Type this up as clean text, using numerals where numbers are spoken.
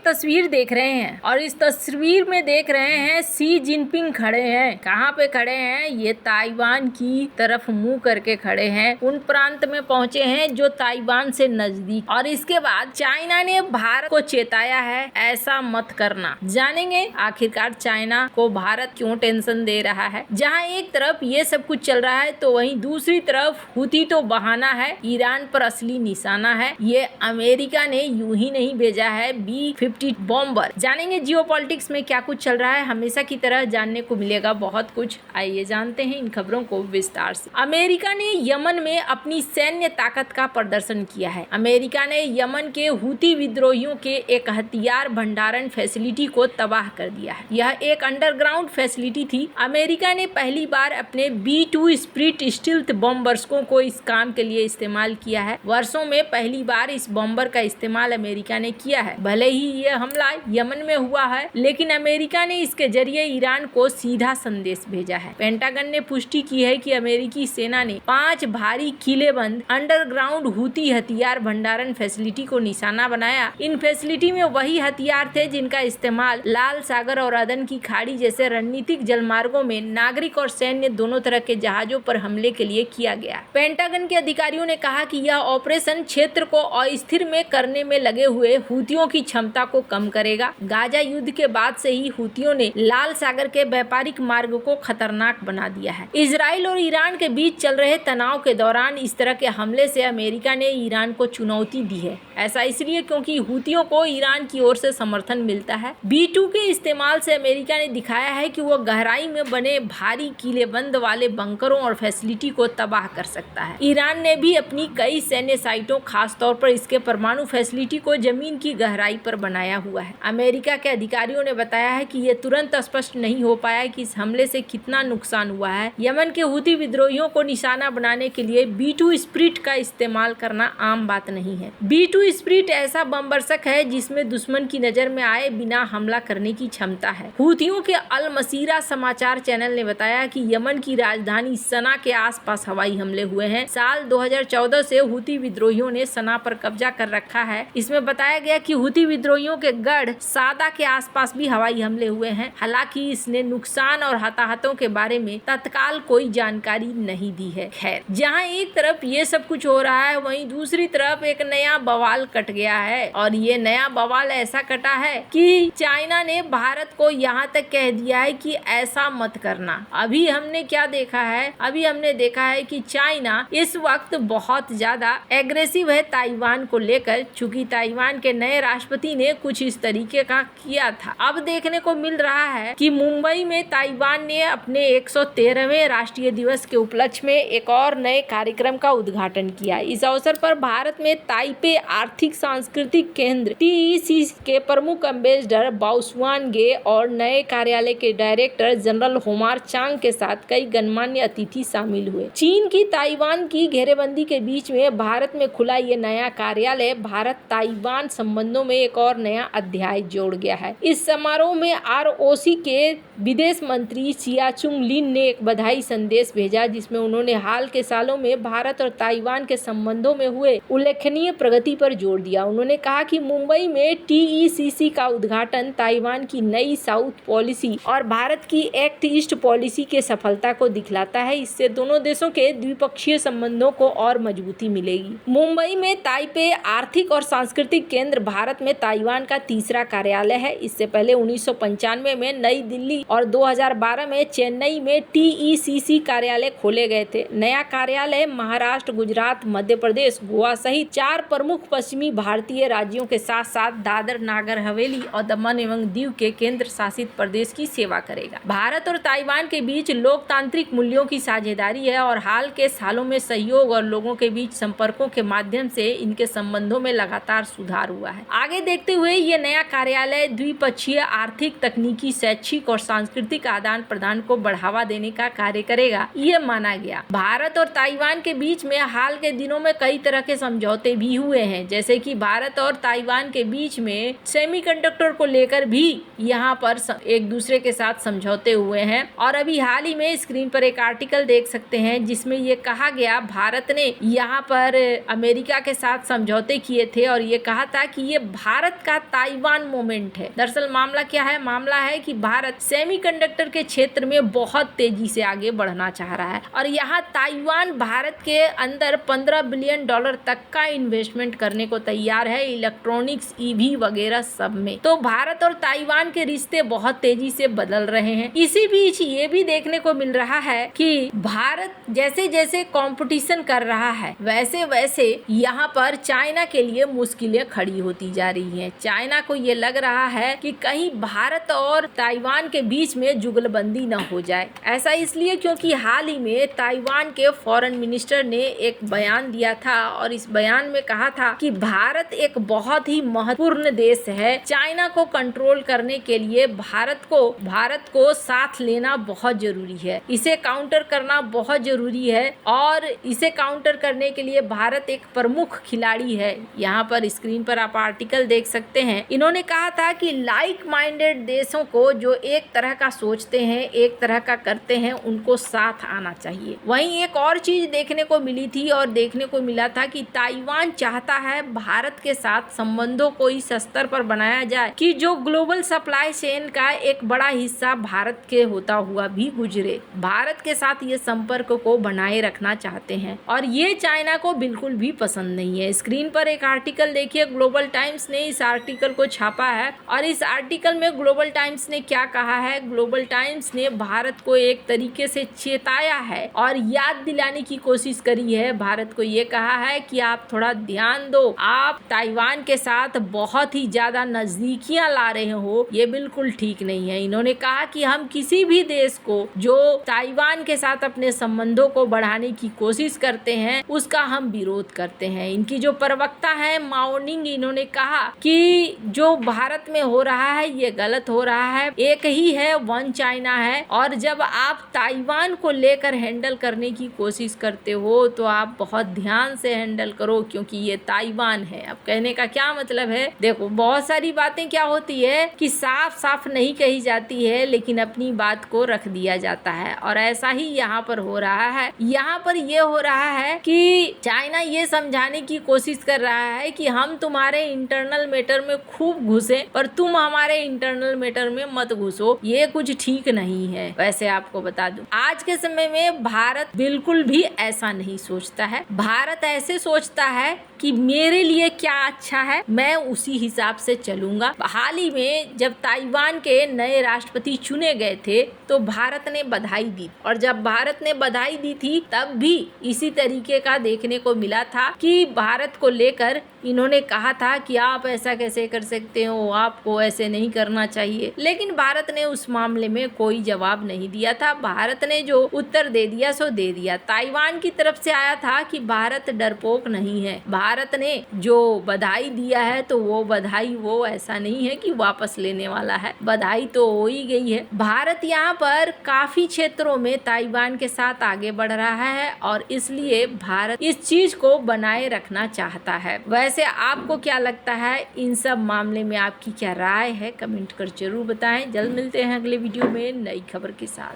तस्वीर देख रहे हैं और इस तस्वीर में देख रहे हैं शी जिनपिंग खड़े हैं। कहाँ पे खड़े हैं? ये ताइवान की तरफ मुंह करके खड़े हैं। उन प्रांत में पहुंचे हैं जो ताइवान से नजदीक। और इसके बाद चाइना ने भारत को चेताया है, ऐसा मत करना। जानेंगे आखिरकार चाइना को भारत क्यों टेंशन दे रहा है। जहाँ एक तरफ ये सब कुछ चल रहा है तो वहीं दूसरी तरफ हुती तो बहाना है, ईरान पर असली निशाना है। ये अमेरिका ने यूं ही नहीं भेजा है B-50 बॉम्बर। जानेंगे जियोपॉलिटिक्स में क्या कुछ चल रहा है। हमेशा की तरह जानने को मिलेगा बहुत कुछ। आइए जानते हैं इन खबरों को विस्तार से। अमेरिका ने यमन में अपनी सैन्य ताकत का प्रदर्शन किया है। अमेरिका ने यमन के हुती विद्रोहियों के एक हथियार भंडारण फैसिलिटी को तबाह कर दिया है। यह एक अंडरग्राउंड फैसिलिटी थी। अमेरिका ने पहली बार अपने B-2 स्पिरिट स्टील्थ बॉम्बर्सों को इस काम के लिए इस्तेमाल किया है। वर्षों में पहली बार इस बॉम्बर का इस्तेमाल अमेरिका ने किया है। भले ही यह हमला यमन में हुआ है, लेकिन अमेरिका ने इसके जरिए ईरान को सीधा संदेश भेजा है। पेंटागन ने पुष्टि की है कि अमेरिकी सेना ने 5 भारी किलेबंद अंडरग्राउंड हुती हथियार भंडारण फैसिलिटी को निशाना बनाया। इन फैसिलिटी में वही हथियार थे जिनका इस्तेमाल लाल सागर और अदन की खाड़ी जैसे रणनीतिक जलमार्गों में नागरिक और सैन्य दोनों तरह के जहाजों पर हमले के लिए किया गया। पेंटागन के अधिकारियों ने कहा कि यह ऑपरेशन क्षेत्र को अस्थिर में करने में लगे हुए हुतियों की क्षमता को कम करेगा। गाजा युद्ध के बाद से ही हुतियों ने लाल सागर के व्यापारिक मार्ग को खतरनाक बना दिया है। इजराइल और ईरान के बीच चल रहे तनाव के दौरान इस तरह के हमले से अमेरिका ने ईरान को चुनौती दी है। ऐसा इसलिए क्योंकि हुतियों को ईरान की ओर से समर्थन मिलता है। B-2 के इस्तेमाल से अमेरिका ने दिखाया है कि वो गहराई में बने भारी किलेबंद वाले बंकरों और फैसिलिटी को तबाह कर सकता है। ईरान ने भी अपनी कई सैन्य साइटों, खासतौर पर इसके परमाणु फैसिलिटी को जमीन की गहराई पर बनाया हुआ है। अमेरिका के अधिकारियों ने बताया है कि ये तुरंत स्पष्ट नहीं हो पाया कि इस हमले से कितना नुकसान हुआ है। यमन के हुती विद्रोहियों को निशाना बनाने के लिए B-2 स्पिरिट का इस्तेमाल करना आम बात नहीं है। B-2 स्पिरिट ऐसा बमबरसक है जिसमें दुश्मन की नजर में आए बिना हमला करने की क्षमता है। हुतियों के अल मसीरा समाचार चैनल ने बताया कि यमन की राजधानी सना के आसपास हवाई हमले हुए हैं। साल 2014 से हुती विद्रोहियों ने सना पर कब्जा कर रखा है। इसमें बताया गया कि हुती विद्रोहियों के गढ़ सादा के आसपास भी हवाई हमले हुए हैं। हालांकि इसने नुकसान और हताहतों के बारे में तत्काल कोई जानकारी नहीं दी है। खैर, जहां एक तरफ ये सब कुछ हो रहा है, वहीं दूसरी तरफ एक नया बवाल कट गया है। और ये नया बवाल ऐसा कटा है कि चाइना ने भारत को यहाँ तक कह दिया है कि ऐसा मत करना। अभी हमने क्या देखा है? अभी हमने देखा है कि चाइना इस वक्त बहुत ज्यादा एग्रेसिव है ताइवान को लेकर, चूंकि ताइवान के नए राष्ट्रपति ने कुछ इस तरीके का किया था। अब देखने को मिल रहा है कि मुंबई में ताइवान ने अपने 113वें राष्ट्रीय दिवस के उपलक्ष्य में एक और नए कार्यक्रम का उद्घाटन किया। इस अवसर पर भारत में ताइपे आर्थिक सांस्कृतिक केंद्र TEC के प्रमुख एम्बेसडर बाओसुआन गे और नए कार्यालय के डायरेक्टर जनरल होमार चांग के साथ कई गणमान्य अतिथि शामिल हुए। चीन की ताइवान की घेरेबंदी के बीच में भारत में खुला ये नया कार्यालय भारत ताइवान संबंधों में एक और नया अध्याय जोड़ गया है। इस समारोह में ROC के विदेश मंत्री सियाचुंग लिन ने एक बधाई संदेश भेजा, जिसमें उन्होंने हाल के सालों में भारत और ताइवान के संबंधों में हुए उल्लेखनीय प्रगति पर जोर दिया। उन्होंने कहा कि मुंबई में TECC का उद्घाटन ताइवान की नई साउथ पॉलिसी और भारत की एक्ट ईस्ट पॉलिसी के सफलता को दिखलाता है। इससे दोनों देशों के द्विपक्षीय संबंधों को और मजबूती मिलेगी। मुंबई में ताइपे आर्थिक और सांस्कृतिक केंद्र भारत में ताइवान का तीसरा कार्यालय है। इससे पहले 1995 में नई दिल्ली और 2012 में चेन्नई में TECC कार्यालय खोले गए थे। नया कार्यालय महाराष्ट्र, गुजरात, मध्य प्रदेश, गोवा सहित 4 प्रमुख पश्चिमी भारतीय राज्यों के साथ साथ दादर, नागर हवेली और दमन एवं दीव के केंद्र शासित प्रदेश की सेवा करेगा। भारत और ताइवान के बीच लोकतांत्रिक मूल्यों की साझेदारी है और हाल के सालों में सहयोग और लोगों के बीच संपर्कों के माध्यम से इनके संबंधों में लगातार सुधार हुआ है। आगे देखते हुए ये नया कार्यालय द्विपक्षीय आर्थिक, तकनीकी, शैक्षिक और सांस्कृतिक आदान प्रदान को बढ़ावा देने का कार्य करेगा, ये माना गया। भारत और ताइवान के बीच में हाल के दिनों में कई तरह के समझौते भी हुए हैं, जैसे कि भारत और ताइवान के बीच में सेमीकंडक्टर को लेकर भी यहाँ पर एक दूसरे के साथ समझौते हुए हैं। और अभी हाल ही में स्क्रीन पर एक आर्टिकल देख सकते हैं जिसमें ये कहा गया, भारत ने यहाँ पर अमेरिका के साथ समझौते किए थे और ये कहा था कि ये भारत का ताइवान मोमेंट है। दरअसल मामला क्या है, मामला है कि भारत सेमीकंडक्टर के क्षेत्र में बहुत तेजी से आगे बढ़ना चाह रहा है और यहाँ ताइवान भारत के अंदर $15 बिलियन तक का इन्वेस्टमेंट करने को तैयार है, इलेक्ट्रॉनिक्स, ईवी वगैरह सब में। तो भारत और ताइवान के रिश्ते बहुत तेजी से बदल रहे हैं। इसी बीच ये भी देखने को मिल रहा है कि भारत जैसे जैसे कंपटीशन कर रहा है वैसे वैसे यहाँ पर चाइना के लिए मुश्किलें खड़ी होती जा रही हैं। चाइना को ये लग रहा है कि कहीं भारत और ताइवान के बीच में जुगलबंदी न हो जाए। ऐसा इसलिए क्योंकि हाल ही में ताइवान के फॉरेन मिनिस्टर ने एक बयान दिया था और इस बयान में कहा था कि भारत एक बहुत ही महत्वपूर्ण देश है। चाइना को कंट्रोल करने के लिए भारत को साथ लेना बहुत जरूरी है, इसे काउंटर करना बहुत जरूरी है और इसे काउंटर करने के लिए भारत एक प्रमुख खिलाड़ी है। यहाँ पर स्क्रीन पर आप आर्टिकल देख सकते हैं। इन्होंने कहा था कि लाइक माइंडेड देशों को जो एक तरह का सोचते हैं, एक तरह का करते हैं, उनको साथ आना चाहिए। वहीं एक और चीज देखने को मिली थी और देखने को मिला था कि ताइवान चाहता है भारत के साथ संबंधों को इस स्तर पर बनाया जाए कि जो ग्लोबल सप्लाई चेन का एक बड़ा हिस्सा भारत के होता हुआ भी गुजरे। भारत के साथ ये संपर्क को बनाए रखना चाहते हैं और ये चाइना को बिल्कुल भी पसंद नहीं है। स्क्रीन पर एक आर्टिकल देखिए, ग्लोबल टाइम्स ने इस आर्टिकल को छापा है और इस आर्टिकल में ग्लोबल टाइम्स ने क्या कहा है, ग्लोबल टाइम्स ने भारत को एक तरीके से चेताया है और याद दिलाने की कोशिश करी है। भारत को ये कहा है कि आप थोड़ा ध्यान दो, आप ताइवान के साथ बहुत ही ज्यादा नजदीकियां ला रहे हो, ये बिल्कुल ठीक नहीं है। इन्होंने कहा कि हम किसी भी देश को जो ताइवान के साथ अपने संबंधों को बढ़ाने की कोशिश करते हैं उसका हम विरोध करते हैं। इनकी जो प्रवक्ता है माओनिंग, इन्होंने कहा कि जो भारत में हो रहा है ये गलत हो रहा है, एक ही है, वन चाइना है और जब आप ताइवान को लेकर हैंडल करने की कोशिश करते हो तो आप बहुत ध्यान से हैंडल करो क्योंकि ये ताइवान है। अब कहने का क्या मतलब है, देखो बहुत सारी बातें क्या होती है कि साफ साफ नहीं कही जाती है लेकिन अपनी बात को रख दिया जाता है और ऐसा ही यहाँ पर हो रहा है। यहाँ पर ये हो रहा है कि चाइना ये समझाने की कोशिश कर रहा है कि हम तुम्हारे इंटरनल मैटर में खूब घुसे पर तुम हमारे इंटरनल मैटर में मत घुसो, ये कुछ ठीक नहीं है। वैसे आपको बता दूं आज के समय में भारत बिल्कुल भी ऐसा नहीं सोचता है। भारत ऐसे सोचता है कि मेरे लिए क्या अच्छा है मैं उसी हिसाब से चलूंगा। हाल ही में जब ताइवान के नए राष्ट्रपति चुने गए थे तो भारत ने बधाई दी और जब भारत ने बधाई दी थी तब भी इसी तरीके का देखने को मिला था कि भारत को लेकर इन्होंने कहा था कि आप ऐसा कैसे कर सकते हो, आपको ऐसे नहीं करना चाहिए, लेकिन भारत ने उस मामले में कोई जवाब नहीं दिया था। भारत ने जो उत्तर दे दिया सो दे दिया। ताइवान की तरफ से आया था कि भारत डरपोक नहीं है, भारत ने जो बधाई दिया है तो वो बधाई वो ऐसा नहीं है कि वापस लेने वाला है, बधाई तो हो ही गई है। भारत यहाँ पर काफी क्षेत्रों में ताइवान के साथ आगे बढ़ रहा है और इसलिए भारत इस चीज को बनाए रखना चाहता है। वैसे आपको क्या लगता है, इन सब मामले में आपकी क्या राय है, कमेंट कर जरूर बताएं। जल्द मिलते हैं अगले वीडियो में नई खबर के साथ।